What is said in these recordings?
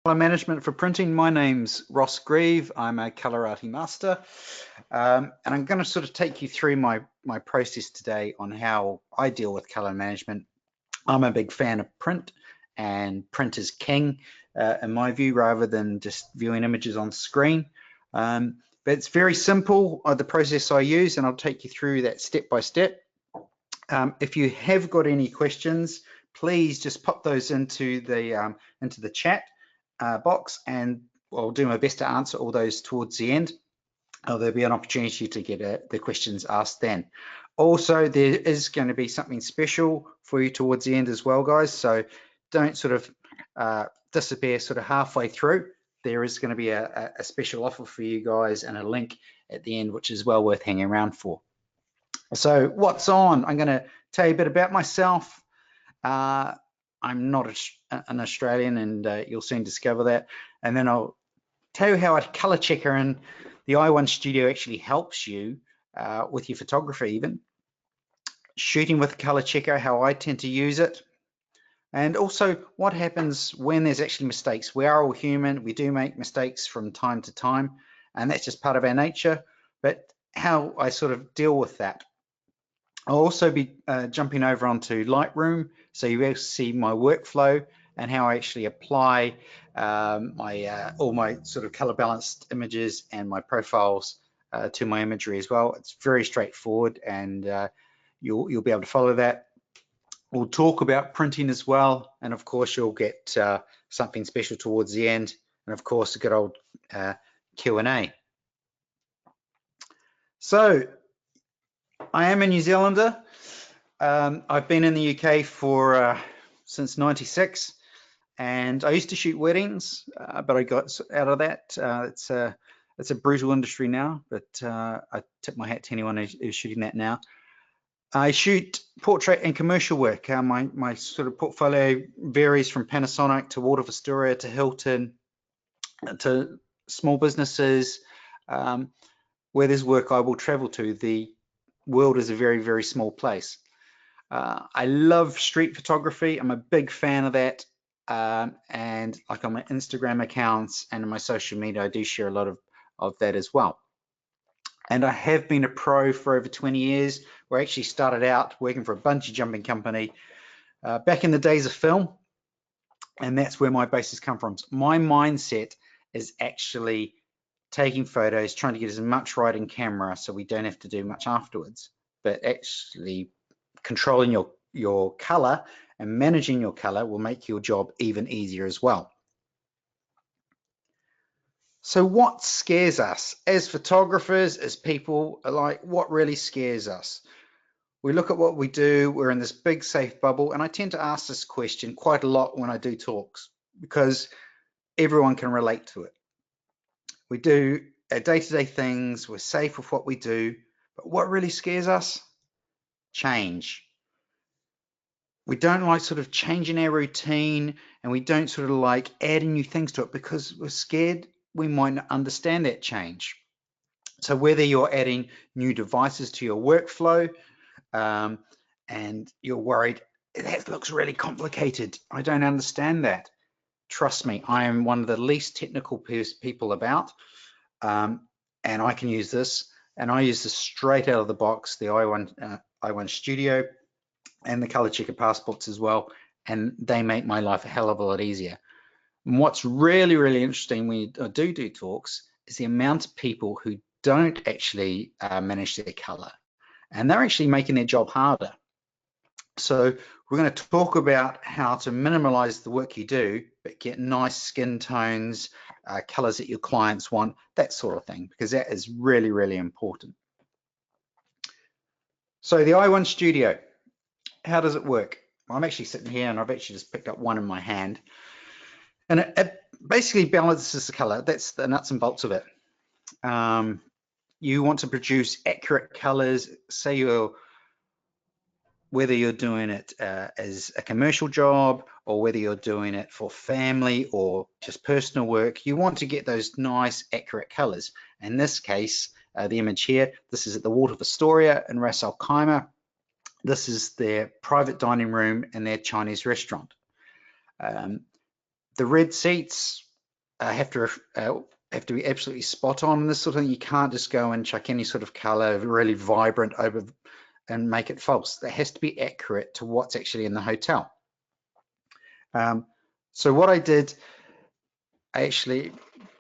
Color management for printing. My name's Ross Grieve. I'm a Coloratti master, and I'm going to sort of take you through my process today on how I deal with color management. I'm a big fan of print, and print is king in my view, rather than just viewing images on screen. But it's very simple, the process I use, and I'll take you through that step by step. If you have got any questions, please just pop those into the chat box, and I'll do my best to answer all those towards the end. There'll be an opportunity to get the questions asked then. Also, there is going to be something special for you towards the end as well, guys, so don't sort of disappear sort of halfway through. There is going to be a special offer for you guys and a link at the end, which is well worth hanging around for. So what's on? I'm going to tell you a bit about myself. I'm not an Australian, and you'll soon discover that. And then I'll tell you how a color checker in the i1 Studio actually helps you with your photography, even. Shooting with a color checker, how I tend to use it. And also what happens when there's actually mistakes. We are all human. We do make mistakes from time to time, and that's just part of our nature. But how I sort of deal with that. I'll also be jumping over onto Lightroom, so you will see my workflow and how I actually apply all my sort of color balanced images and my profiles to my imagery as well. It's very straightforward, and you'll be able to follow that. We'll talk about printing as well, and of course you'll get something special towards the end, and of course a good old Q&A. So I am a New Zealander. I've been in the UK since '96, and I used to shoot weddings, but I got out of that. It's a brutal industry now, but I tip my hat to anyone who's shooting that now. I shoot portrait and commercial work. My sort of portfolio varies from Panasonic to Walter Astoria to Hilton to small businesses. Where there's work, I will travel to. The world is a very, very small place. I love street photography. I'm a big fan of that. And like on my Instagram accounts and on my social media, I do share a lot of that as well. And I have been a pro for over 20 years. Where I actually started out working for a bungee jumping company back in the days of film. And that's where my basis come from. So my mindset is actually taking photos, trying to get as much right in camera so we don't have to do much afterwards, but actually controlling your color and managing your color will make your job even easier as well. So what scares us as photographers, as people, like what really scares us? We look at what we do, we're in this big safe bubble, and I tend to ask this question quite a lot when I do talks because everyone can relate to it. We do our day-to-day things, we're safe with what we do, but what really scares us? Change. We don't like sort of changing our routine, and we don't sort of like adding new things to it because we're scared we might not understand that change. So whether you're adding new devices to your workflow and you're worried, that looks really complicated, I don't understand that. Trust me, I am one of the least technical people about. And I can use this, and I use this straight out of the box, the i1 Studio and the color checker passports as well, and they make my life a hell of a lot easier. And what's really, really interesting when you do talks is the amount of people who don't actually manage their color, and they're actually making their job harder. So we're going to talk about how to minimize the work you do, but get nice skin tones, colors that your clients want, that sort of thing, because that is really, really important. So the i1 Studio, how does it work? Well, I'm actually sitting here and I've actually just picked up one in my hand, and it basically balances the color. That's the nuts and bolts of it. You want to produce accurate colors, say whether you're doing it as a commercial job or whether you're doing it for family or just personal work, you want to get those nice accurate colors. In this case, the image here, this is at the Walter Astoria in Ras Al Khaimah. This is their private dining room in their Chinese restaurant. The red seats, have to be absolutely spot on in this sort of thing. You can't just go and chuck any sort of color really vibrant over and make it false. That has to be accurate to what's actually in the hotel. So what I did, actually,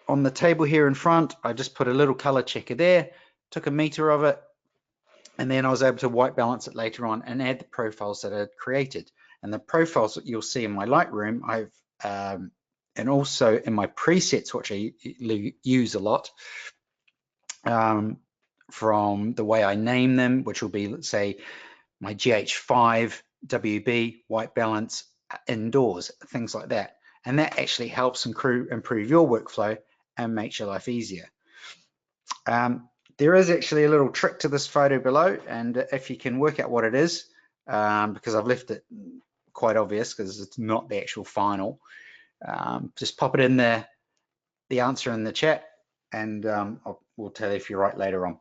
on the table here in front, I just put a little color checker there, took a meter of it, and then I was able to white balance it later on and add the profiles that I had created. And the profiles that you'll see in my Lightroom, and also in my presets, which I use a lot, from the way I name them, which will be, let's say, my GH5 WB white balance indoors, things like that. And that actually helps improve your workflow and makes your life easier. There is actually a little trick to this photo below, and if you can work out what it is, because I've left it quite obvious because it's not the actual final, just pop it in there, the answer in the chat, and we'll tell you if you're right later on.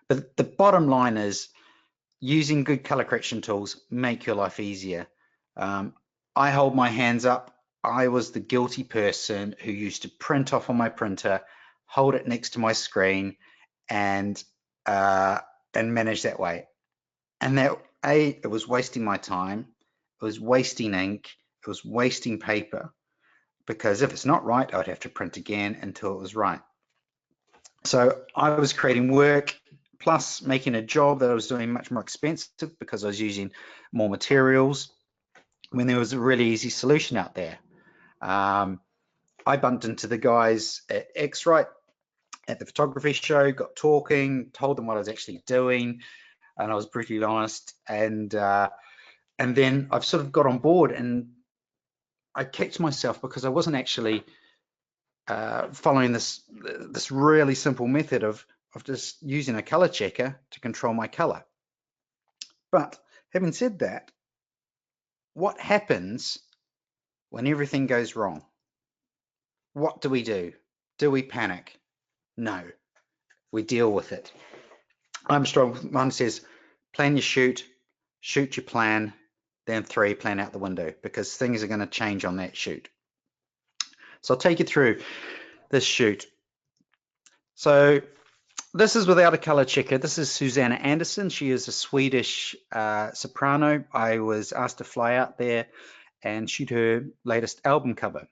But the bottom line is, using good color correction tools make your life easier. I hold my hands up. I was the guilty person who used to print off on my printer, hold it next to my screen, and manage that way. And that, it was wasting my time, it was wasting ink, it was wasting paper, because if it's not right, I would have to print again until it was right. So I was creating work plus making a job that I was doing much more expensive because I was using more materials, when there was a really easy solution out there. I bumped into the guys at X-Rite at the photography show, got talking, told them what I was actually doing, and I was brutally honest. And then I've sort of got on board, and I kicked myself because I wasn't actually following this really simple method of just using a color checker to control my color. But having said that, what happens when everything goes wrong? What do we do? Do we panic? No, we deal with it. Armstrong one says, plan your shoot, shoot your plan, then 3, plan out the window, because things are going to change on that shoot. So I'll take you through this shoot. So this is without a color checker. This is Susanna Anderson. She is a Swedish soprano. I was asked to fly out there and shoot her latest album cover.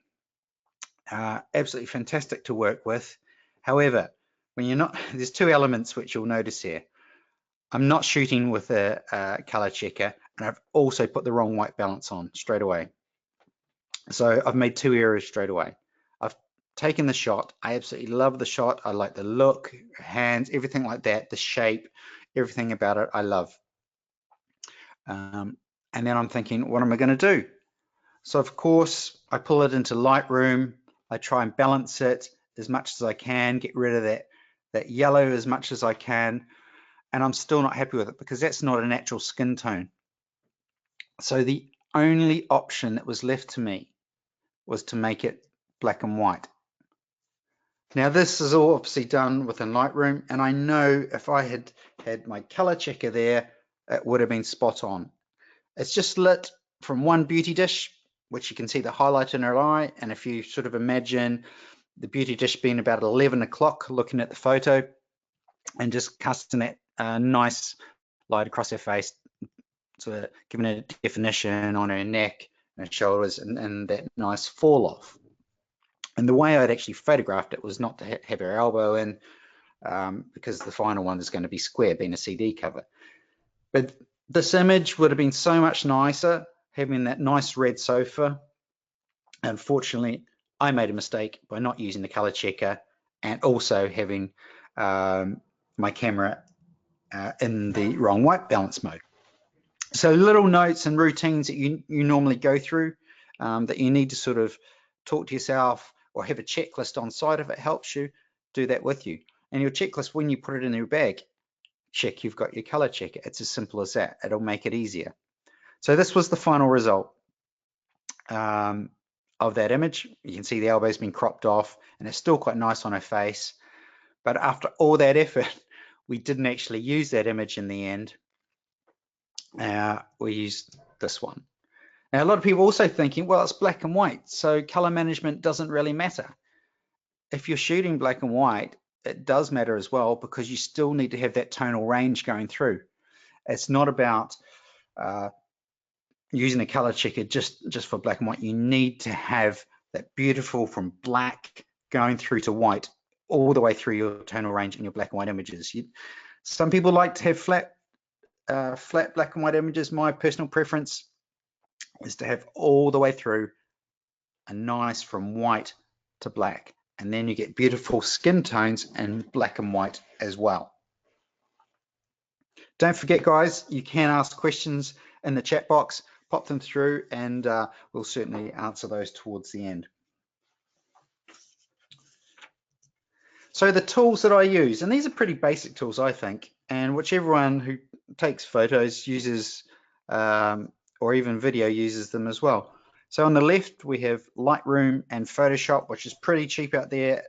Absolutely fantastic to work with. However, when you're not, there's 2 elements which you'll notice here. I'm not shooting with a color checker, and I've also put the wrong white balance on straight away. So I've made 2 errors straight away. I've taken the shot. I absolutely love the shot. I like the look, hands, everything like that, the shape, everything about it, I love. And then I'm thinking, what am I going to do? So of course, I pull it into Lightroom. I try and balance it as much as I can, get rid of that yellow as much as I can, and I'm still not happy with it because that's not a natural skin tone. So the only option that was left to me was to make it black and white. Now this is all obviously done within Lightroom, and I know if I had had my color checker there, it would have been spot on. It's just lit from one beauty dish, which you can see the highlight in her eye, and if you sort of imagine the beauty dish being about 11 o'clock looking at the photo and just casting that nice light across her face, sort of giving it a definition on her neck and her shoulders, and that nice fall off. And the way I'd actually photographed it was not to have her elbow in, because the final one is going to be square, being a CD cover. But this image would have been so much nicer having that nice red sofa. Unfortunately, I made a mistake by not using the color checker and also having my camera in the wrong white balance mode. So little notes and routines that you normally go through, that you need to sort of talk to yourself or have a checklist on side of it, helps you do that with you. And your checklist, when you put it in your bag, check you've got your color checker. It's as simple as that. It'll make it easier. So this was the final result of that image. You can see the elbow's been cropped off and it's still quite nice on her face. But after all that effort, we didn't actually use that image in the end. We used this one. Now, a lot of people also thinking, well, it's black and white, so color management doesn't really matter. If you're shooting black and white, it does matter as well, because you still need to have that tonal range going through. It's not about using a color checker just for black and white. You need to have that beautiful from black going through to white all the way through your tonal range in your black and white images. Some people like to have flat black and white images. My personal preference is to have all the way through a nice from white to black, and then you get beautiful skin tones in black and white as well. Don't forget, guys, you can ask questions in the chat box, pop them through, and we'll certainly answer those towards the end. So the tools that I use, and these are pretty basic tools, I think, and which everyone who takes photos uses, or even video uses them as well. So on the left, we have Lightroom and Photoshop, which is pretty cheap out there.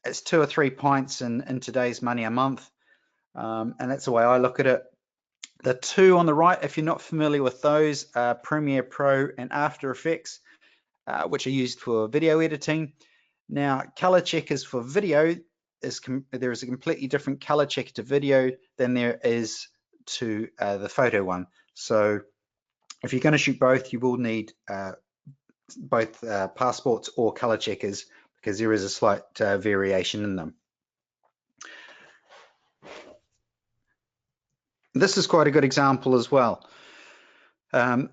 It's 2 or 3 pints in today's money a month, and that's the way I look at it. The two on the right, if you're not familiar with those, are Premiere Pro and After Effects, which are used for video editing. Now, color checkers for video, there is a completely different color checker to video than there is to the photo one. So if you're going to shoot both, you will need both passports or color checkers, because there is a slight variation in them. This is quite a good example as well.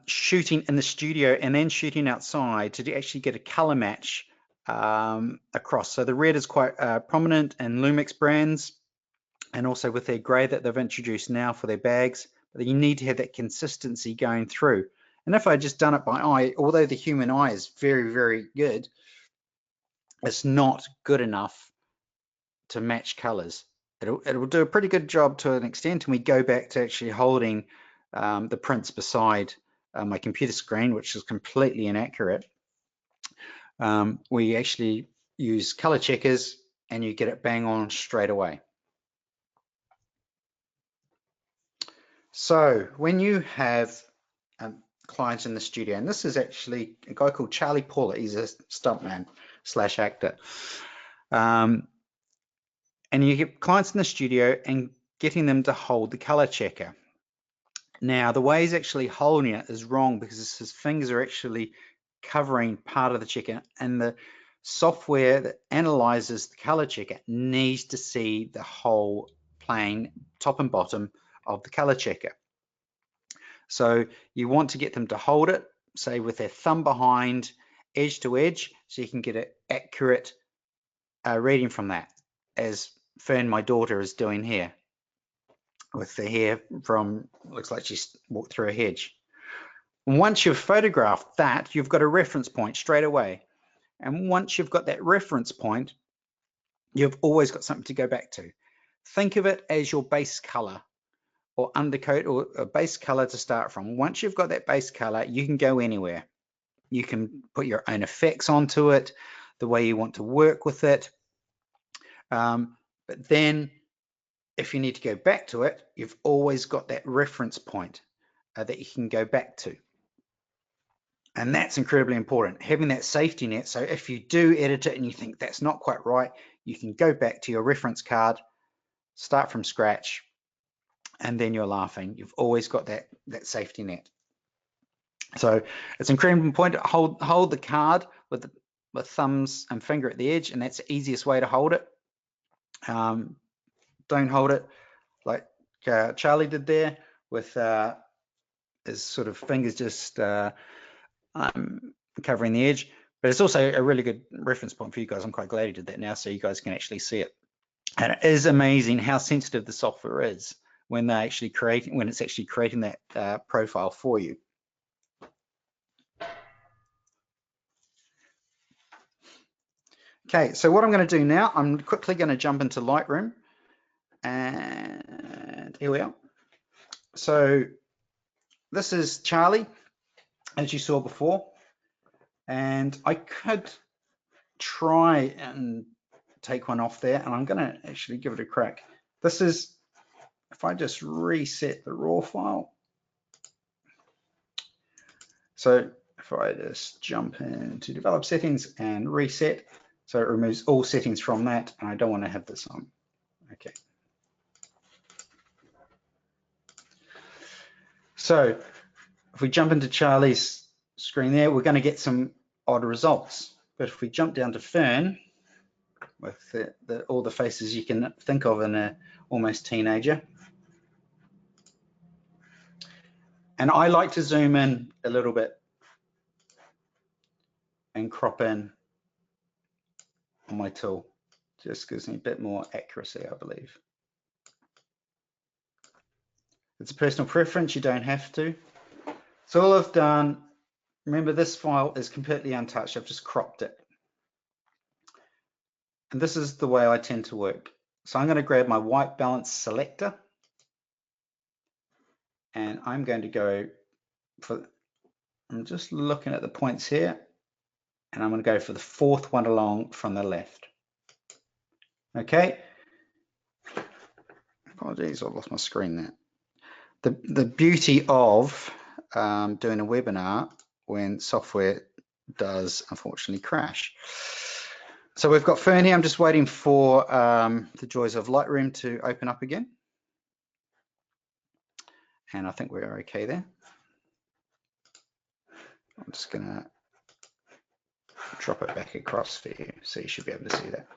Shooting in the studio and then shooting outside to actually get a color match across. So the red is quite prominent in Lumix brands, and also with their gray that they've introduced now for their bags. But you need to have that consistency going through. And if I just done it by eye, although the human eye is very, very good, it's not good enough to match colors. It'll do a pretty good job to an extent, and we go back to actually holding the prints beside my computer screen, which is completely inaccurate. We actually use color checkers, and you get it bang on straight away. So when you have clients in the studio, and this is actually a guy called Charlie Paula, he's a stuntman / actor, and you get clients in the studio and getting them to hold the color checker. Now, the way he's actually holding it is wrong, because his fingers are actually covering part of the checker, and the software that analyzes the color checker needs to see the whole plane, top and bottom of the color checker. So you want to get them to hold it, say with their thumb behind, edge to edge, so you can get an accurate reading from that, as Fern, my daughter, is doing here with the hair from, looks like she's walked through a hedge. And once you've photographed that, you've got a reference point straight away. And once you've got that reference point, you've always got something to go back to. Think of it as your base color or undercoat, or a base color to start from. Once you've got that base color, you can go anywhere. You can put your own effects onto it, the way you want to work with it. But then if you need to go back to it, you've always got that reference point that you can go back to. And that's incredibly important, having that safety net. So if you do edit it and you think that's not quite right, you can go back to your reference card, start from scratch, and then you're laughing. You've always got that safety net. So it's incredibly important to hold the card with thumbs and finger at the edge, and that's the easiest way to hold it. Don't hold it like Charlie did there, with his sort of fingers just covering the edge. But it's also a really good reference point for you guys. I'm quite glad he did that now, so you guys can actually see it. And it is amazing how sensitive the software is when it's actually creating that profile for you. Okay, so what I'm going to do now, I'm quickly going to jump into Lightroom, and here we are. So this is Charlie, as you saw before, and I could try and take one off there, and I'm going to actually give it a crack. This is, if I just reset the raw file, So if I just jump into develop settings and reset, so it removes all settings from that, and I don't want to have this on. Okay. So if we jump into Charlie's screen there, we're going to get some odd results. But if we jump down to Fern, with all the faces you can think of in a almost teenager. And I like to zoom in a little bit and crop in on my tool. Just gives me a bit more accuracy, I believe. It's a personal preference, you don't have to. So all I've done, remember this file is completely untouched, I've just cropped it. And this is the way I tend to work. So I'm going to grab my white balance selector and I'm going to go for, I'm just looking at the points here, and I'm going to go for the fourth one along from the left. Okay. Apologies, I've lost my screen there. The beauty of doing a webinar when software does unfortunately crash. So we've got Fern here. I'm just waiting for the joys of Lightroom to open up again. And I think we're okay there. I'm just going to drop it back across for you, so you should be able to see that.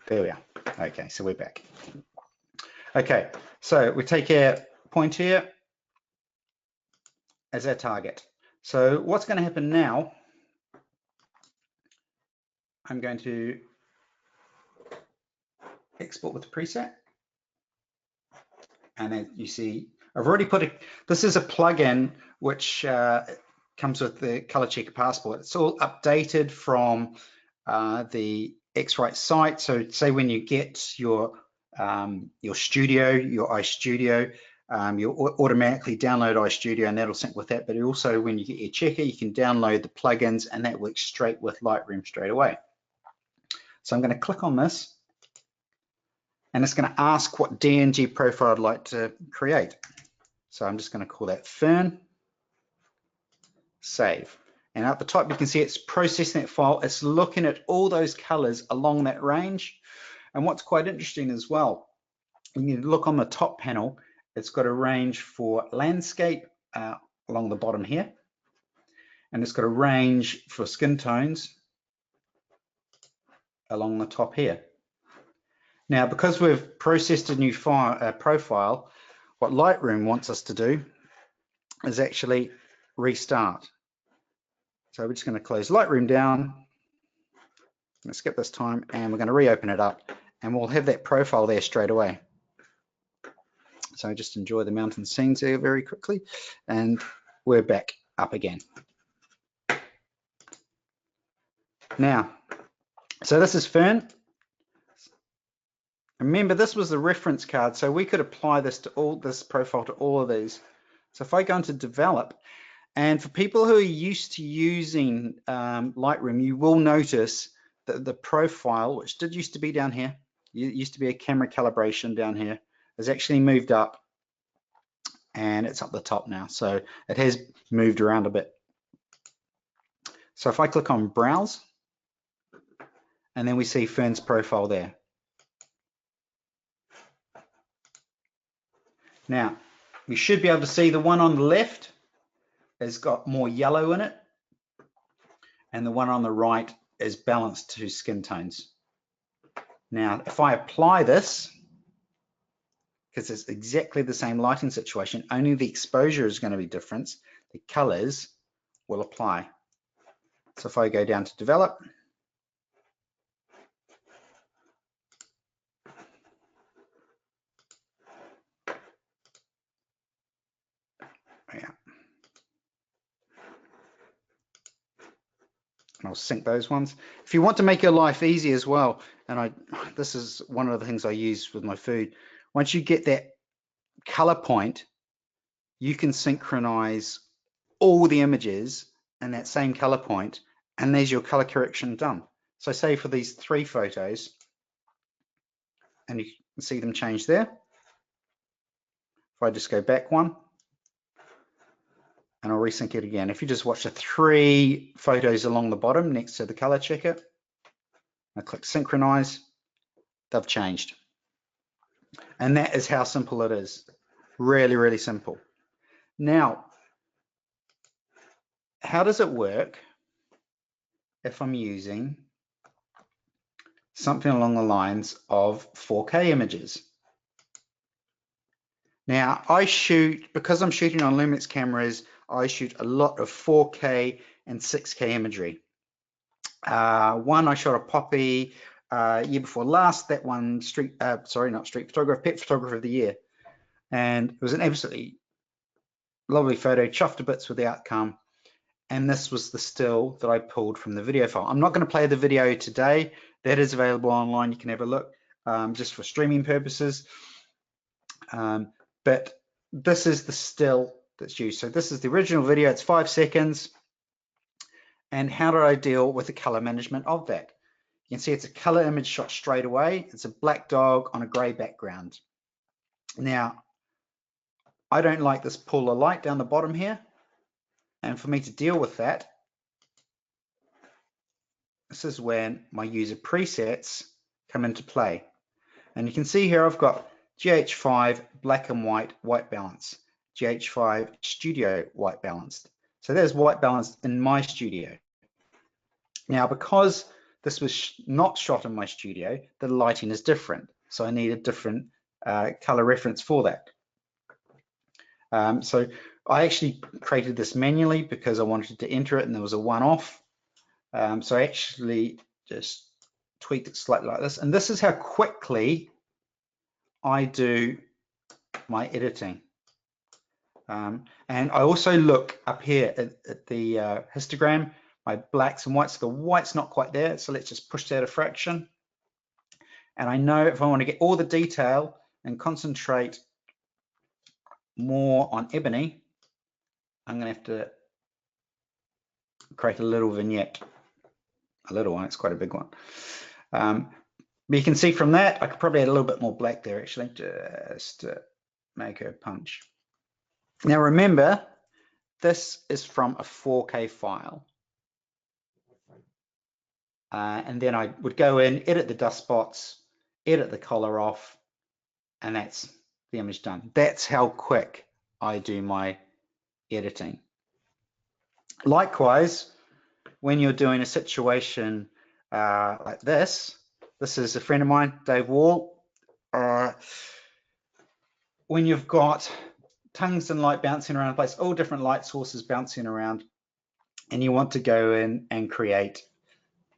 There we are. Okay, so we're back. Okay, so we take our point here as our target. So what's going to happen now, I'm going to export with the preset. And then you see, I've already put this is a plugin which comes with the Color Checker Passport. It's all updated from the X-Rite site. So say when you get your studio, your iStudio, you'll automatically download iStudio and that'll sync with that. But also when you get your checker, you can download the plugins and that works straight with Lightroom straight away. So I'm going to click on this. And it's going to ask what DNG profile I'd like to create. So I'm just going to call that Fern, save. And at the top, you can see it's processing that file. It's looking at all those colors along that range. And what's quite interesting as well, when you look on the top panel, it's got a range for landscape along the bottom here. And it's got a range for skin tones along the top here. Now, because we've processed a new profile, what Lightroom wants us to do is actually restart. So we're just going to close Lightroom down. I'm going to skip this time and we're going to reopen it up and we'll have that profile there straight away. So just enjoy the mountain scenes there very quickly and we're back up again. Now, so this is Fern. Remember, this was the reference card, so we could apply this to this profile to all of these. So if I go into develop, and for people who are used to using Lightroom, you will notice that the profile, which did used to be down here, used to be a camera calibration down here, has actually moved up, and it's up the top now. So it has moved around a bit. So if I click on Browse, and then we see Fern's profile there. Now, we should be able to see the one on the left has got more yellow in it, and the one on the right is balanced to skin tones. Now, if I apply this, because it's exactly the same lighting situation, only the exposure is going to be different, the colors will apply. So if I go down to develop, yeah. And I'll sync those ones. If you want to make your life easy as well, and this is one of the things I use with my food, once you get that color point, you can synchronize all the images in that same color point, and there's your color correction done. So say for these 3 photos, and you can see them change there. If I just go back one, and I'll resync it again. If you just watch the 3 photos along the bottom next to the color checker, I click synchronize, they've changed. And that is how simple it is. Really, really simple. Now, how does it work if I'm using something along the lines of 4K images? Now, because I'm shooting on Lumix cameras, I shoot a lot of 4K and 6K imagery. One, I shot a poppy year before last. That one, not street photographer, pet photographer of the year. And it was an absolutely lovely photo, chuffed to bits with the outcome. And this was the still that I pulled from the video file. I'm not going to play the video today. That is available online. You can have a look just for streaming purposes. But this is the still that's used. So this is the original video. It's 5 seconds. And how did I deal with the color management of that? You can see it's a color image shot straight away. It's a black dog on a gray background. Now, I don't like this pull of light down the bottom here. And for me to deal with that, this is when my user presets come into play. And you can see here I've got GH5 black and white, white balance, GH5 studio white balanced. So there's white balanced in my studio. Now, because this was not shot in my studio, the lighting is different. So I need a different color reference for that. So I actually created this manually because I wanted to enter it and there was a one-off. So I actually just tweaked it slightly like this. And this is how quickly I do my editing. And I also look up here at the histogram, my blacks and whites. The white's not quite there, so let's just push that a fraction. And I know if I want to get all the detail and concentrate more on ebony, I'm going to have to create a little vignette. A little one, it's quite a big one. But you can see from that, I could probably add a little bit more black there actually, just to make her punch. Now remember, this is from a 4K file. And then I would go in, edit the dust spots, edit the color off, and that's the image done. That's how quick I do my editing. Likewise, when you're doing a situation like this is a friend of mine, Dave Wall. When you've got tungsten light bouncing around the place, all different light sources bouncing around, and you want to go in and create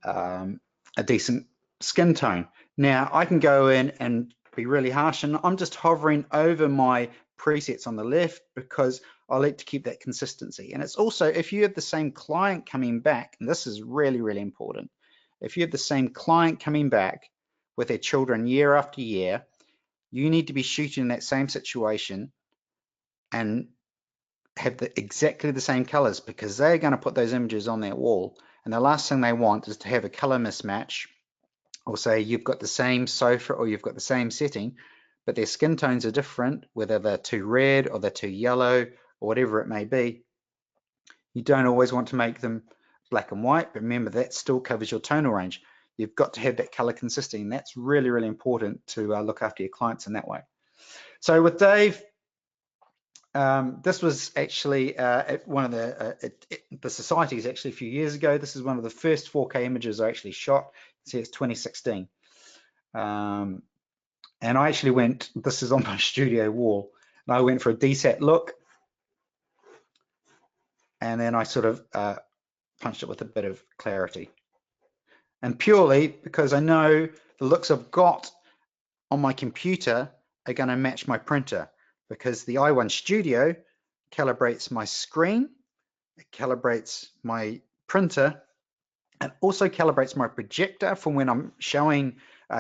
a decent skin tone. Now I can go in and be really harsh, and I'm just hovering over my presets on the left because I like to keep that consistency. And it's also, if you have the same client coming back, and this is really, really important, if you have the same client coming back with their children year after year, you need to be shooting that same situation and have exactly the same colors, because they're going to put those images on their wall. And the last thing they want is to have a color mismatch, or say you've got the same sofa or you've got the same setting, but their skin tones are different, whether they're too red or they're too yellow or whatever it may be. You don't always want to make them black and white, but remember that still covers your tonal range. You've got to have that color consistency, and that's really, really important to look after your clients in that way. So with Dave, this was actually at one of the societies actually a few years ago. This is one of the first 4K images I actually shot. See, it's 2016. And I actually went, this is on my studio wall, and I went for a DSAT look. And then I sort of punched it with a bit of clarity. And purely because I know the looks I've got on my computer are going to match my printer, because the i1 Studio calibrates my screen, it calibrates my printer, and also calibrates my projector for when I'm showing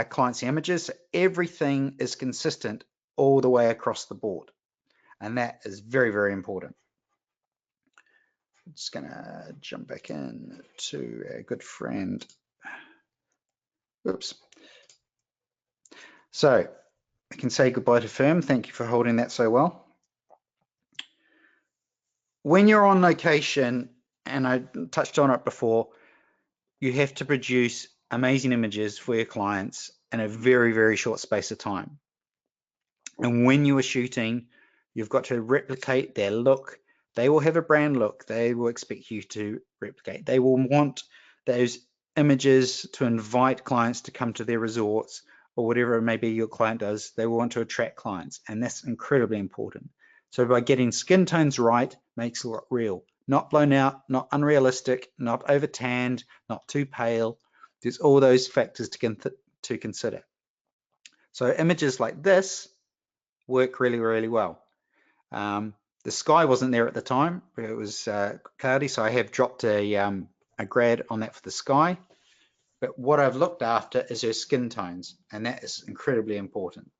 clients the images. So everything is consistent all the way across the board. And that is very, very important. I'm just gonna jump back in to a good friend. Oops. So I can say goodbye to Firm. Thank you for holding that so well. when you're on location, and I touched on it before, you have to produce amazing images for your clients in a very, very short space of time. And when you are shooting, you've got to replicate their look. They will have a brand look. They will expect you to replicate. They will want those images to invite clients to come to their resorts, or whatever it may be your client does. They will want to attract clients, and that's incredibly important. So by getting skin tones right makes it look real, not blown out, not unrealistic, not over tanned, not too pale. There's all those factors to consider. So images like this work really, really well. The sky wasn't there at the time. It was cloudy, so I have dropped a grad on that for the sky. But what I've looked after is her skin tones, and that is incredibly important.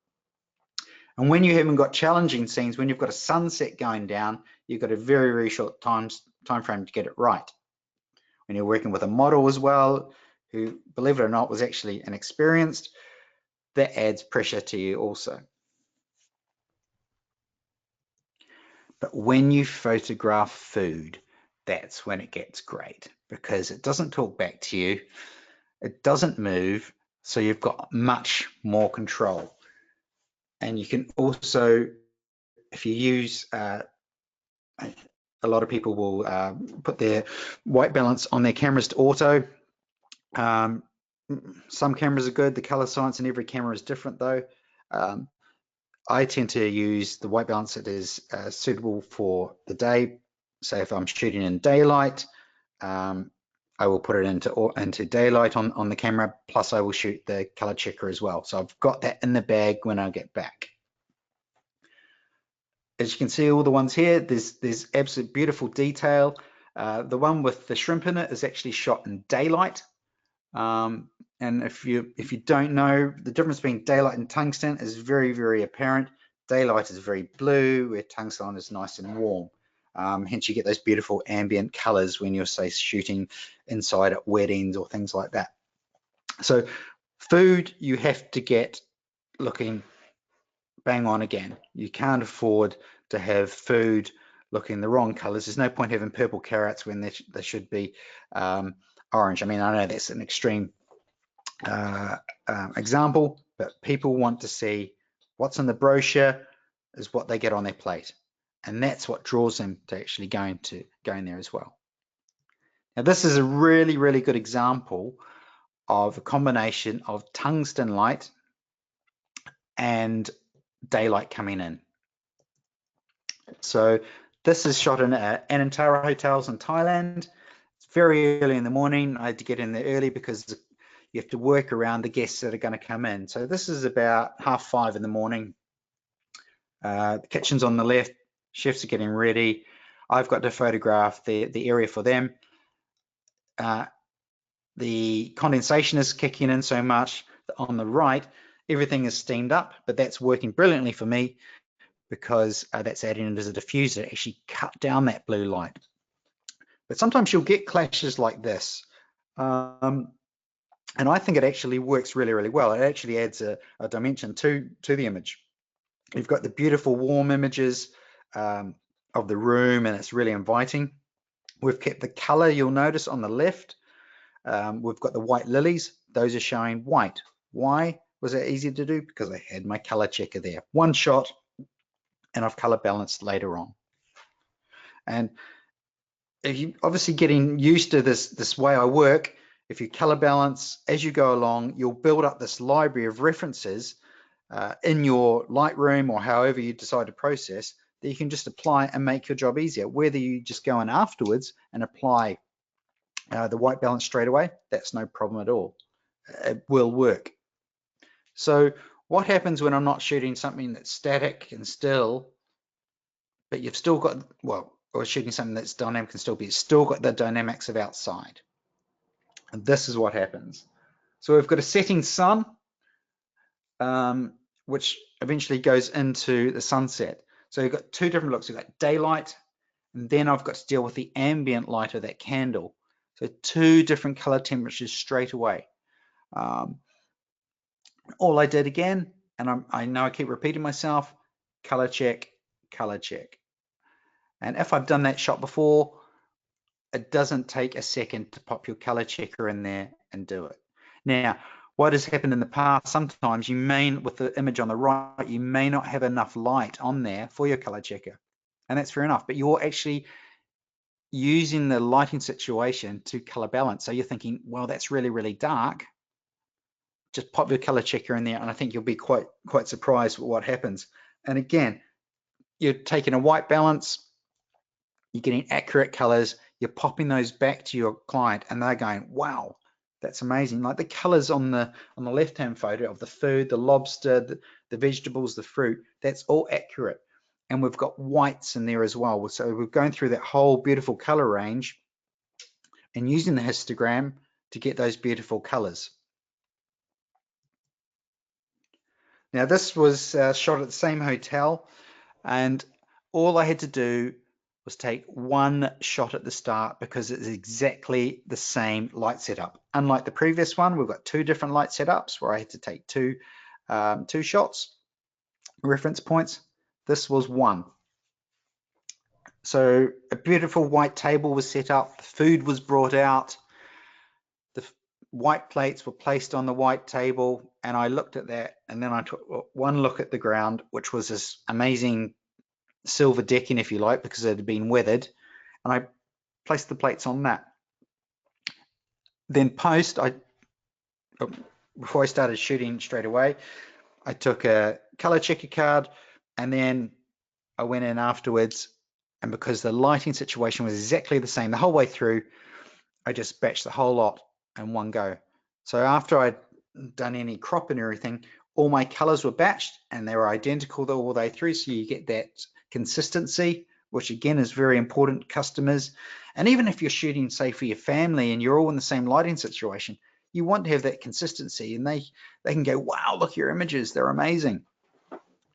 And when you haven't got challenging scenes, when you've got a sunset going down, you've got a very, very short time frame to get it right. When you're working with a model as well, who, believe it or not, was actually inexperienced, that adds pressure to you also. But when you photograph food, that's when it gets great, because it doesn't talk back to you, it doesn't move, so you've got much more control. And you can also, if you use, a lot of people will put their white balance on their cameras to auto. Some cameras are good, the color science in every camera is different though. I tend to use the white balance that is suitable for the day. So if I'm shooting in daylight, I will put it into daylight on the camera, plus I will shoot the color checker as well. So I've got that in the bag when I get back. As you can see, all the ones here, there's absolute beautiful detail. The one with the shrimp in it is actually shot in daylight. And if you don't know, the difference between daylight and tungsten is very, very apparent. Daylight is very blue, where tungsten is nice and warm. Hence you get those beautiful ambient colors when you're, say, shooting inside at weddings or things like that. So food, you have to get looking bang on again. You can't afford to have food looking the wrong colors. There's no point having purple carrots when they should be orange. I mean, I know that's an extreme example, but people want to see what's in the brochure is what they get on their plate, and that's what draws them to actually going there as well. Now this is a really, really good example of a combination of tungsten light and daylight coming in. So this is shot in Anantara hotels in Thailand. It's very early in the morning. I had to get in there early because you have to work around the guests that are going to come in. So this is about 5:30 in the morning. The kitchen's on the left. Chefs are getting ready. I've got to photograph the area for them. The condensation is kicking in so much that on the right, everything is steamed up, but that's working brilliantly for me because that's adding in as a diffuser to actually cut down that blue light. But sometimes you'll get clashes like this. And I think it actually works really, really well. It actually adds a dimension to the image. You've got the beautiful warm images of the room, and it's really inviting. We've kept the color, you'll notice on the left. We've got the white lilies. Those are showing white. Why was that easy to do? Because I had my color checker there. One shot, and I've color balanced later on. And if you obviously getting used to this way I work, if you color balance as you go along, you'll build up this library of references in your Lightroom or however you decide to process that you can just apply and make your job easier. Whether you just go in afterwards and apply the white balance straight away, that's no problem at all. It will work. So what happens when I'm not shooting something that's static and still, but you've still got, well, or shooting something that's dynamic and still, but it's still got the dynamics of outside. And this is what happens. So we've got a setting sun, which eventually goes into the sunset. So you've got two different looks. You've got daylight, and then I've got to deal with the ambient light of that candle. So two different color temperatures straight away. All I did again, and I know I keep repeating myself, color check, color check. And if I've done that shot before, it doesn't take a second to pop your color checker in there and do it. Now, what has happened in the past, sometimes you may, with the image on the right, you may not have enough light on there for your color checker. And that's fair enough, but you're actually using the lighting situation to color balance. So you're thinking, well, that's really, really dark. Just pop your color checker in there, and I think you'll be quite surprised with what happens. And again, you're taking a white balance, you're getting accurate colors, you're popping those back to your client, and they're going, wow, that's amazing. Like the colors on the left-hand photo of the food, the lobster, the vegetables, the fruit, that's all accurate. And we've got whites in there as well. So we're going through that whole beautiful color range and using the histogram to get those beautiful colors. Now this was shot at the same hotel, and all I had to do was take one shot at the start because it's exactly the same light setup. Unlike the previous one, we've got two different light setups where I had to take two shots, reference points. This was one. So a beautiful white table was set up, the food was brought out, the white plates were placed on the white table, and I looked at that, and then I took one look at the ground, which was this amazing silver decking, if you like, because it had been weathered, and I placed the plates on that. Then before I started shooting straight away, I took a color checker card, and then I went in afterwards, and because the lighting situation was exactly the same the whole way through, I just batched the whole lot in one go. So after I'd done any crop and everything, all my colors were batched and they were identical all the way through, so you get that consistency, which again is very important to customers. And even if you're shooting, say, for your family and you're all in the same lighting situation, you want to have that consistency, and they can go, wow, look at your images, they're amazing.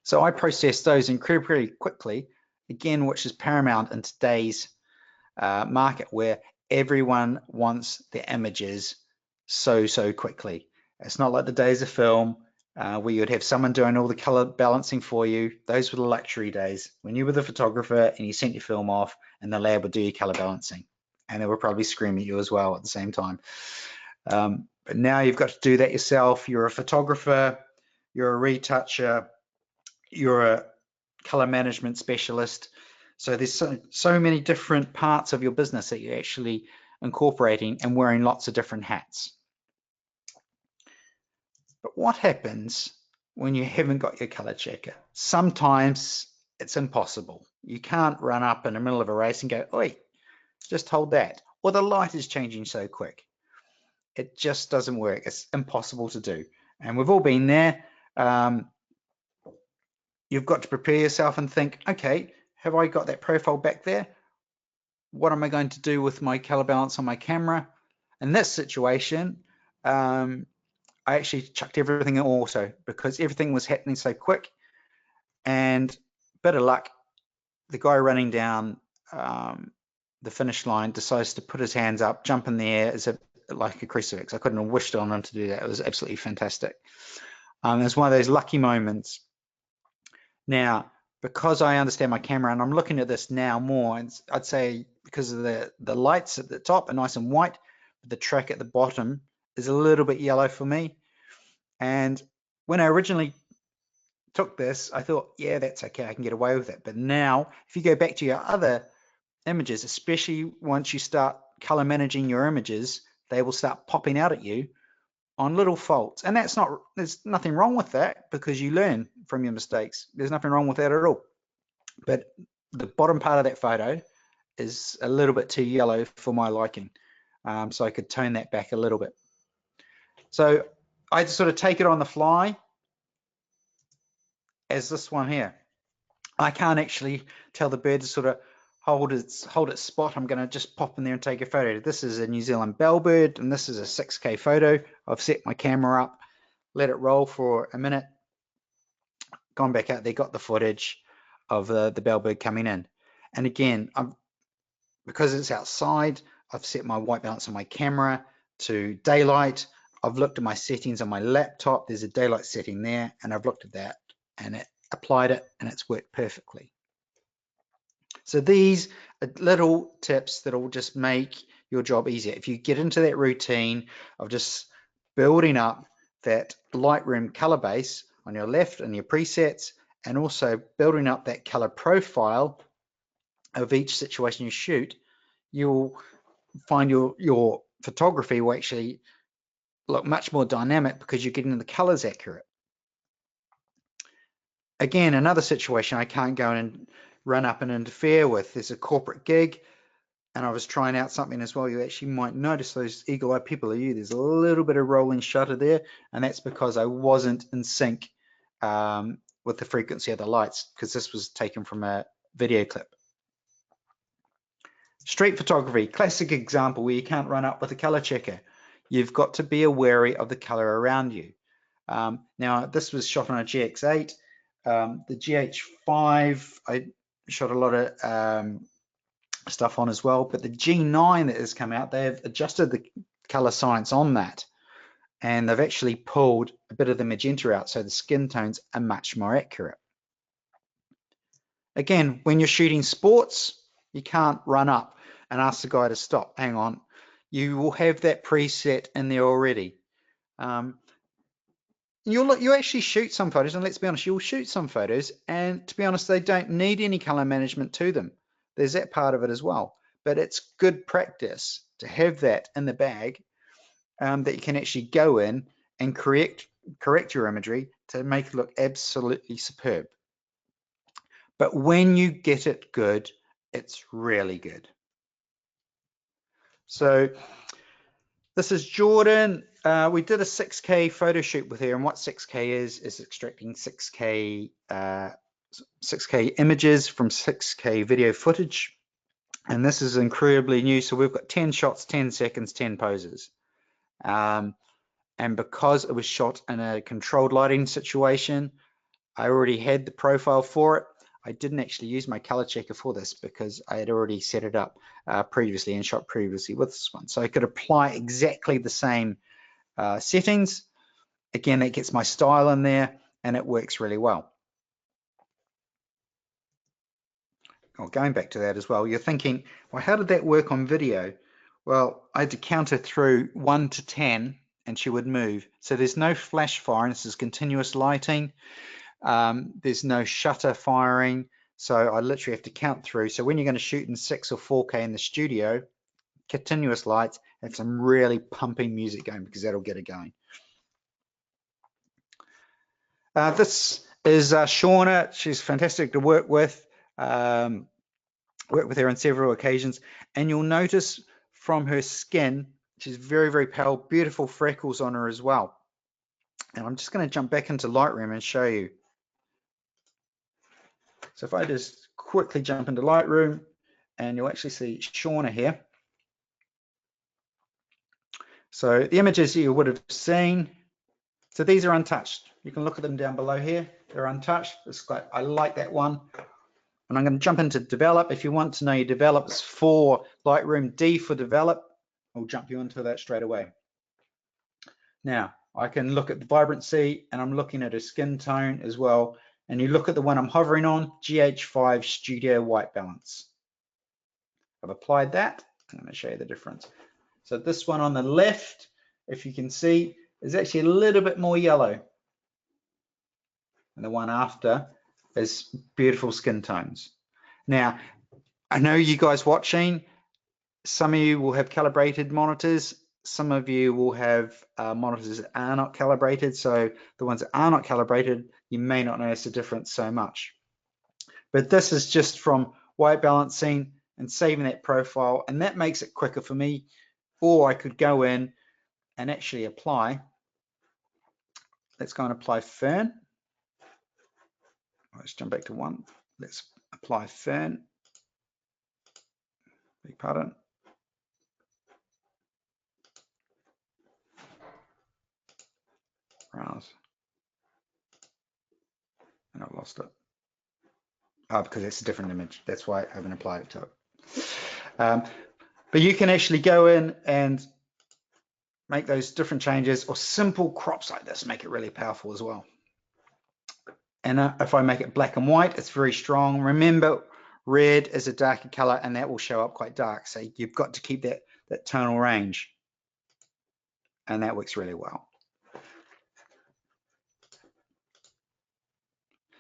So I processed those incredibly quickly, again, which is paramount in today's market where everyone wants their images so quickly. It's not like the days of film where you'd have someone doing all the color balancing for you. Those were the luxury days when you were the photographer and you sent your film off and the lab would do your color balancing, and they were probably screaming at you as well at the same time. But now you've got to do that yourself. You're a photographer, you're a retoucher, you're a color management specialist. So there's so many different parts of your business that you're actually incorporating and wearing lots of different hats. But what happens when you haven't got your color checker? Sometimes it's impossible. You can't run up in the middle of a race and go, oi, just hold that. Or the light is changing so quick. It just doesn't work. It's impossible to do. And we've all been there. You've got to prepare yourself and think, okay, have I got that profile back there? What am I going to do with my color balance on my camera? In this situation, I actually chucked everything in auto because everything was happening so quick. And bit of luck, the guy running down the finish line decides to put his hands up, jump in the air as like a crucifix. I couldn't have wished on him to do that. It was absolutely fantastic. It's one of those lucky moments. Now, because I understand my camera, and I'm looking at this now more, and I'd say because of the lights at the top are nice and white, but the track at the bottom is a little bit yellow for me. And when I originally took this, I thought, yeah, that's okay, I can get away with it. But now, if you go back to your other images, especially once you start color managing your images, they will start popping out at you on little faults. And there's nothing wrong with that because you learn from your mistakes. There's nothing wrong with that at all. But the bottom part of that photo is a little bit too yellow for my liking. So I could tone that back a little bit. So I had to sort of take it on the fly as this one here. I can't actually tell the bird to sort of hold its spot. I'm going to just pop in there and take a photo. This is a New Zealand bellbird, and this is a 6K photo. I've set my camera up, let it roll for a minute, gone back out there, got the footage of the bellbird coming in. And again, because it's outside, I've set my white balance on my camera to daylight. I've looked at my settings on my laptop. There's a daylight setting there, and I've looked at that and it applied it, and it's worked perfectly. So these are little tips that will just make your job easier. If you get into that routine of just building up that Lightroom color base on your left and your presets, and also building up that color profile of each situation you shoot, you'll find your photography will actually look much more dynamic because you're getting the colors accurate. Again, another situation I can't go in and run up and interfere with. There's a corporate gig, and I was trying out something as well. You actually might notice those eagle-eyed people are you. There's a little bit of rolling shutter there, and that's because I wasn't in sync with the frequency of the lights, because this was taken from a video clip. Street photography, classic example where you can't run up with a color checker. You've got to be wary of the color around you. Now, this was shot on a GX8. The GH5, I shot a lot of stuff on as well, but the G9 that has come out, they've adjusted the color science on that, and they've actually pulled a bit of the magenta out, so the skin tones are much more accurate. Again, when you're shooting sports, you can't run up and ask the guy to stop. Hang on, you will have that preset in there already. You actually shoot some photos, and let's be honest, you'll shoot some photos, and to be honest, they don't need any color management to them. There's that part of it as well, but it's good practice to have that in the bag, that you can actually go in and correct your imagery to make it look absolutely superb. But when you get it good, it's really good. So this is Jordan. We did a 6K photo shoot with her, and what 6K is extracting 6K images from 6K video footage. And this is incredibly new. So we've got 10 shots, 10 seconds, 10 poses. And because it was shot in a controlled lighting situation, I already had the profile for it. I didn't actually use my color checker for this because I had already set it up previously and shot previously with this one. So I could apply exactly the same settings. Again, that gets my style in there, and it works really well. Oh, going back to that as well, you're thinking, well, how did that work on video? Well, I had to count her through 1 to 10, and she would move. So there's no flash firing. This is continuous lighting. There's no shutter firing, so I literally have to count through. So when you're going to shoot in 6 or 4K in the studio, continuous lights, and some really pumping music going, because that'll get it going. This is Shauna. She's fantastic to work with. Worked with her on several occasions, and you'll notice from her skin, she's very, very pale, beautiful freckles on her as well. And I'm just going to jump back into Lightroom and show you. So if I just quickly jump into Lightroom, and you'll actually see Shauna here. So the images you would have seen, so these are untouched. You can look at them down below here. They're untouched. I like that one. And I'm going to jump into develop. If you want to know your develops for Lightroom, D for develop, I'll jump you into that straight away. Now, I can look at the vibrancy, and I'm looking at a skin tone as well. And you look at the one I'm hovering on, GH5 Studio White Balance. I've applied that. I'm going to show you the difference. So this one on the left, if you can see, is actually a little bit more yellow. And the one after is beautiful skin tones. Now, I know you guys watching, some of you will have calibrated monitors. Some of you will have monitors that are not calibrated. So the ones that are not calibrated, you may not notice the difference so much. But this is just from white balancing and saving that profile, and that makes it quicker for me. Or I could go in and actually apply. Let's go and apply Fern. Let's jump back to 1. Let's apply Fern. Beg pardon. Browse. And I've lost it. Oh, because it's a different image. That's why I haven't applied it to it. But you can actually go in and make those different changes, or simple crops like this make it really powerful as well. And if I make it black and white, it's very strong. Remember, Red is a darker color, and that will show up quite dark. So you've got to keep that tonal range, and that works really well.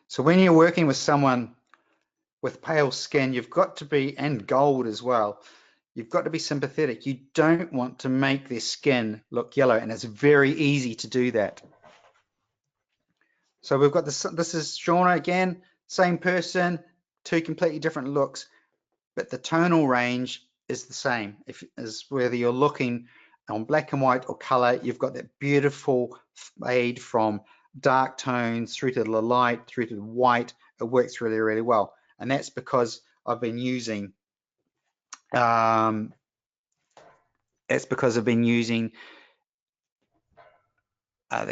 So when you're working with someone with pale skin, you've got to be, and gold as well, you've got to be sympathetic. You don't want to make their skin look yellow, and it's very easy to do that. So we've got this is Shauna again, same person, two completely different looks, but the tonal range is the same. Is whether you're looking on black and white or color, you've got that beautiful fade from dark tones through to the light, through to the white. It works really, really well. And that's because I've been using the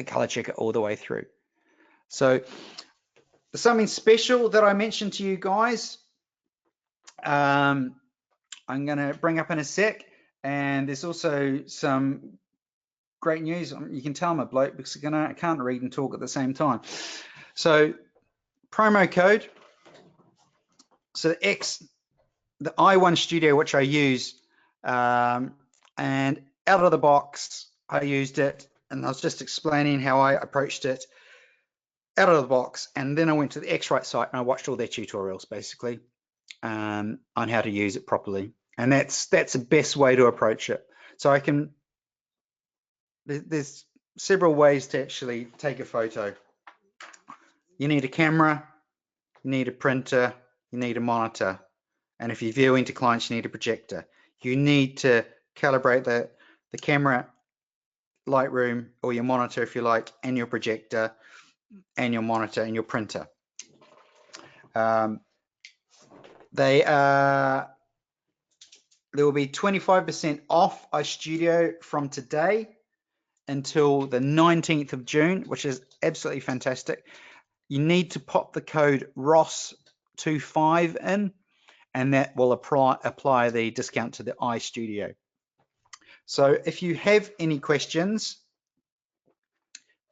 color checker all the way through. So something special that I mentioned to you guys, I'm going to bring up in a sec, and there's also some great news. You can tell I'm a bloke because I can't read and talk at the same time. So promo code, so the i1 Studio, which I use, and out of the box I used it, and I was just explaining how I approached it out of the box, and then I went to the X-Rite site and I watched all their tutorials basically on how to use it properly, and that's the best way to approach it. So there's several ways to actually take a photo. You need a camera, you need a printer, you need a monitor, and if you're viewing to clients, you need a projector. You need to calibrate the camera, Lightroom, or your monitor if you like, and your projector, and your monitor, and your printer. There will be 25% off iStudio from today until the 19th of June, which is absolutely fantastic. You need to pop the code ROSS25 in, and that will apply the discount to the iStudio. So if you have any questions,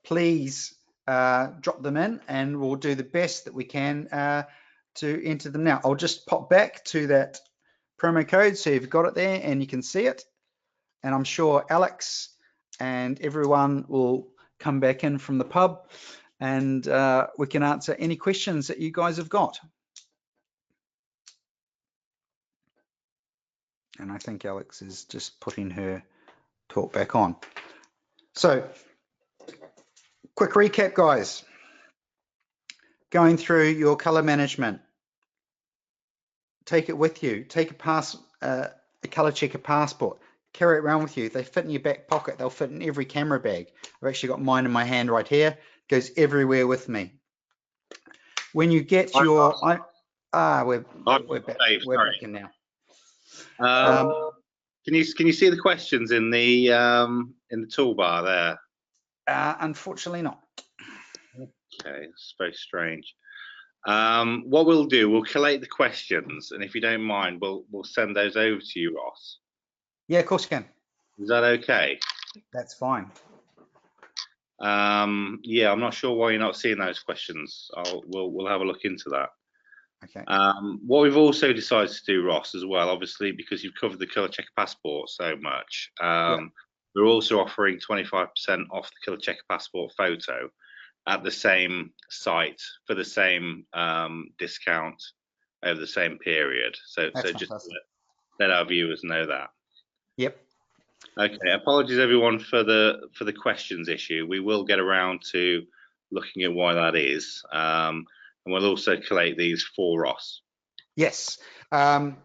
please drop them in, and we'll do the best that we can to enter them now. I'll just pop back to that promo code so you've got it there and you can see it, and I'm sure Alex and everyone will come back in from the pub, and we can answer any questions that you guys have got. And I think Alex is just putting her talk back on. So quick recap, guys. Going through your color management, take it with you. Take a color checker passport, carry it around with you. They fit in your back pocket. They'll fit in every camera bag. I've actually got mine in my hand right here. It goes everywhere with me. When you get your, we're back in now. Can you see the questions in the toolbar there? Unfortunately not. Okay, it's very strange. What we'll do, we'll collate the questions, and if you don't mind, we'll send those over to you, Ross. Yeah, of course you can. Is that okay? That's fine. Yeah, I'm not sure why you're not seeing those questions. We'll have a look into that. Okay. What we've also decided to do, Ross, as well, obviously because you've covered the Color Checker Passport so much, we're also offering 25% off the Color Checker Passport photo at the same site for the same discount over the same period. So just let our viewers know that. Yep. Okay. Apologies everyone for the questions issue. We will get around to looking at why that is, and we'll also collate these for Ross. Yes. But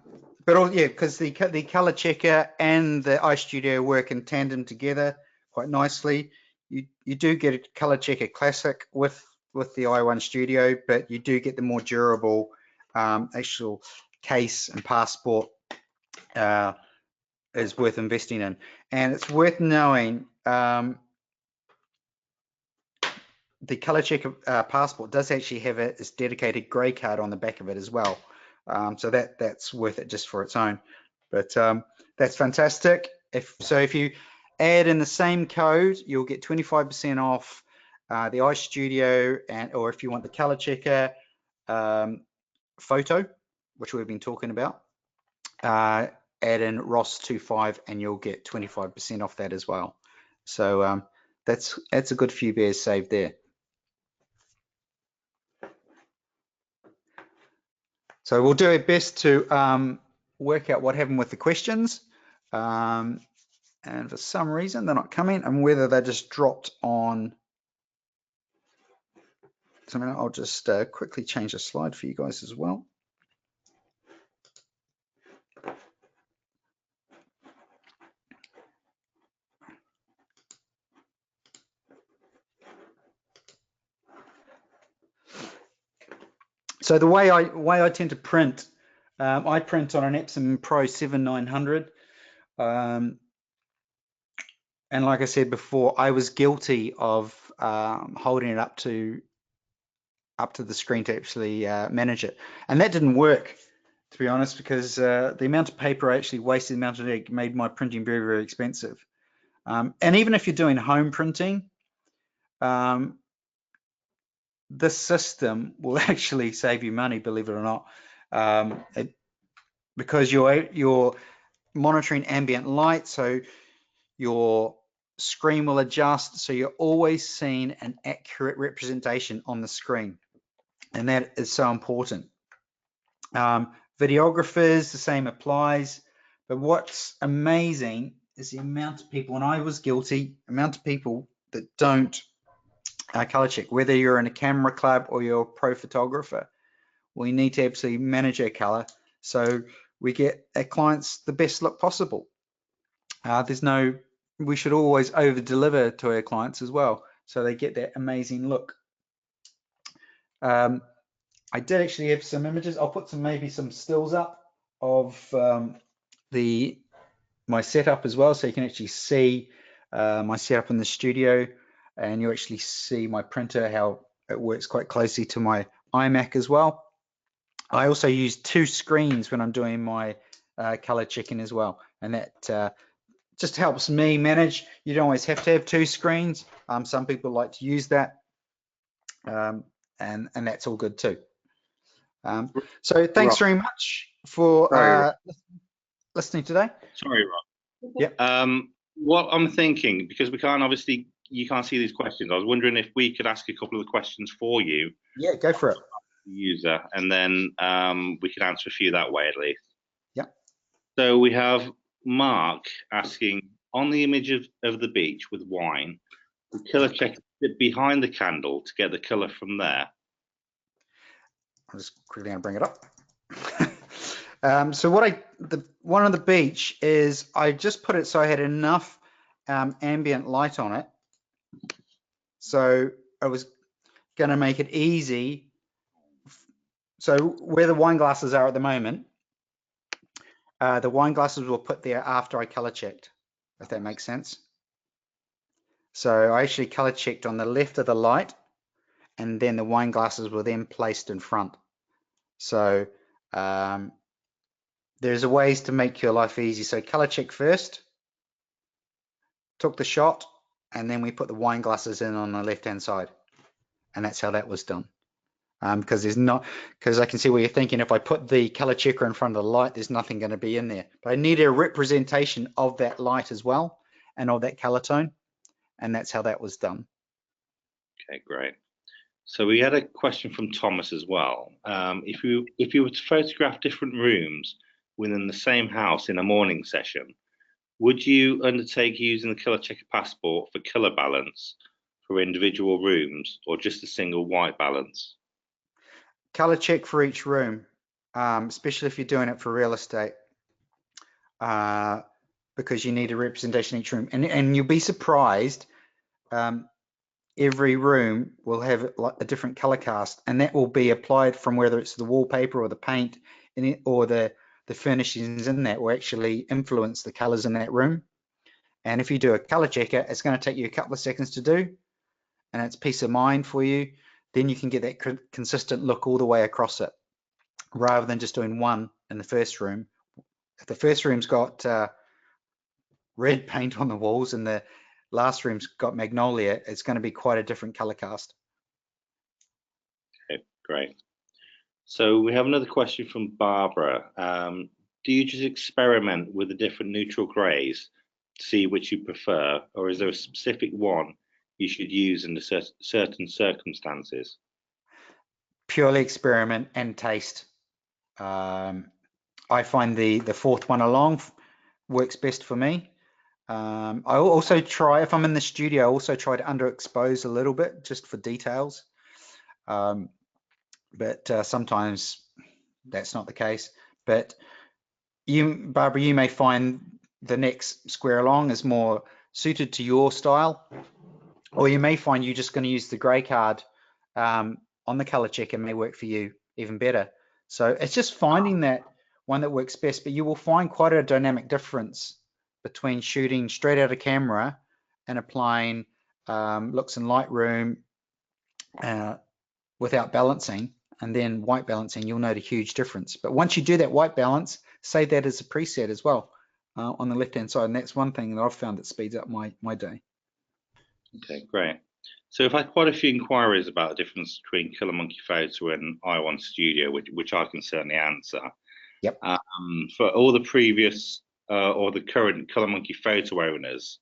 yeah, because the color checker and the iStudio work in tandem together quite nicely. You do get a color checker classic with the i1 Studio, but you do get the more durable actual case and passport is worth investing in. And it's worth knowing the color checker passport does actually have its dedicated grey card on the back of it as well. So that's worth it just for its own. But that's fantastic. If you add in the same code, you'll get 25% off the iStudio, or if you want the color checker photo, which we've been talking about, add in Ross 25 and you'll get 25% off that as well. So that's a good few beers saved there. So we'll do our best to work out what happened with the questions. And for some reason they're not coming, and whether they just dropped on. So I'll just quickly change the slide for you guys as well. So the way I tend to print, I print on an Epson Pro 7900. And like I said before, I was guilty of holding it up to the screen to actually manage it, and that didn't work, to be honest, because the amount of paper I actually wasted, the amount of ink, made my printing very, very expensive. And even if you're doing home printing, this system will actually save you money, believe it or not, because you're monitoring ambient light, so your screen will adjust, so you're always seeing an accurate representation on the screen, and that is so important. Videographers, the same applies, but what's amazing is the amount of people, and I was guilty, amount of people that don't color check, whether you're in a camera club or you're a pro photographer. We need to absolutely manage our color so we get our clients the best look possible. We should always over deliver to our clients as well, so they get that amazing look. I did actually have some images. I'll put maybe some stills up of my setup as well, so you can actually see my setup in the studio, and you actually see my printer, how it works quite closely to my iMac as well. I also use 2 screens when I'm doing my color checking as well, and that just helps me manage. You don't always have to have 2 screens. Some people like to use that, and that's all good too. So thanks very much for listening today. Sorry, Rob. Yeah. What I'm thinking, because you can't see these questions, I was wondering if we could ask a couple of the questions for you. Yeah, go for it. User, and then we can answer a few that way at least. Yeah. So we have Mark asking, on the image of the beach with wine, the color check behind the candle to get the color from there. I'm just quickly going to bring it up. So one on the beach is I just put it so I had enough ambient light on it. So I was going to make it easy. So where the wine glasses are at the moment, the wine glasses were put there after I color checked, if that makes sense. So I actually color checked on the left of the light, and then the wine glasses were then placed in front. So there's ways to make your life easy. So color check first, took the shot, and then we put the wine glasses in on the left hand side, and that's how that was done. Because I can see what you're thinking. If I put the color checker in front of the light, there's nothing going to be in there. But I need a representation of that light as well, and of that color tone, and that's how that was done. Okay, great. So we had a question from Thomas as well. If you were to photograph different rooms within the same house in a morning session, would you undertake using the color checker passport for color balance for individual rooms, or just a single white balance? Color check for each room, especially if you're doing it for real estate, because you need a representation in each room, and you'll be surprised. Every room will have a different color cast, and that will be applied from whether it's the wallpaper or the paint or the furnishings in that will actually influence the colors in that room. And if you do a color checker, it's going to take you a couple of seconds to do, and it's peace of mind for you. Then you can get that consistent look all the way across it, rather than just doing one in the first room. If the first room's got red paint on the walls and the last room's got magnolia, it's going to be quite a different color cast. Okay, great. So we have another question from Barbara. Do you just experiment with the different neutral greys to see which you prefer, or is there a specific one you should use in certain circumstances? Purely experiment and taste. I find the fourth one along works best for me. I also try, if I'm in the studio, I also try to underexpose a little bit just for details. But sometimes that's not the case. But you, Barbara, you may find the next square along is more suited to your style, or you may find you're just going to use the gray card on the color checker may work for you even better. So it's just finding that one that works best, but you will find quite a dynamic difference between shooting straight out of camera and applying looks in Lightroom without balancing, and then white balancing. You'll note a huge difference. But once you do that white balance, save that as a preset as well on the left hand side, and that's one thing that I've found that speeds up my day. Okay, great. So I've had quite a few inquiries about the difference between Colour Monkey Photo and i1 Studio, which I can certainly answer. Yep. For all the previous or the current Colour Monkey Photo owners,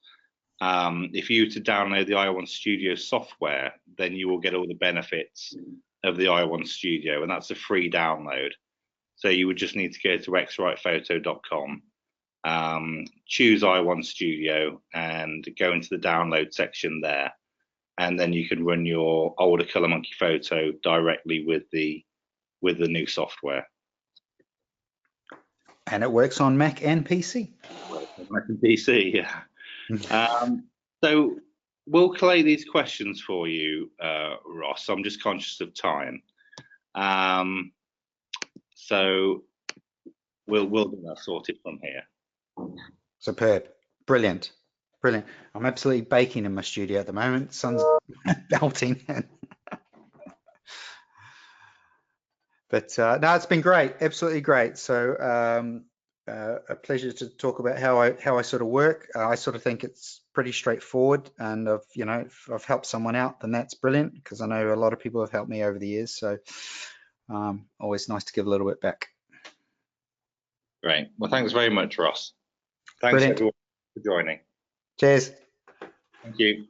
if you were to download the i1 Studio software, then you will get all the benefits of the i1 Studio, and that's a free download. So you would just need to go to xritephoto.com, choose i1 Studio, and go into the download section there, and then you can run your older Colour Monkey Photo directly with the new software. And it works on Mac and PC. Mac and PC, yeah. So we'll collate these questions for you, Ross. I'm just conscious of time. So we'll get that sorted from here. Superb. Brilliant. Brilliant. I'm absolutely baking in my studio at the moment. Sun's belting. But no, it's been great. Absolutely great. So a pleasure to talk about how I sort of work. I sort of think it's pretty straightforward, and if I've helped someone out, then that's brilliant, because I know a lot of people have helped me over the years. So always nice to give a little bit back. Great. Well, thanks very much, Ross. Thanks Brilliant. everyone for joining. Cheers. Thank you.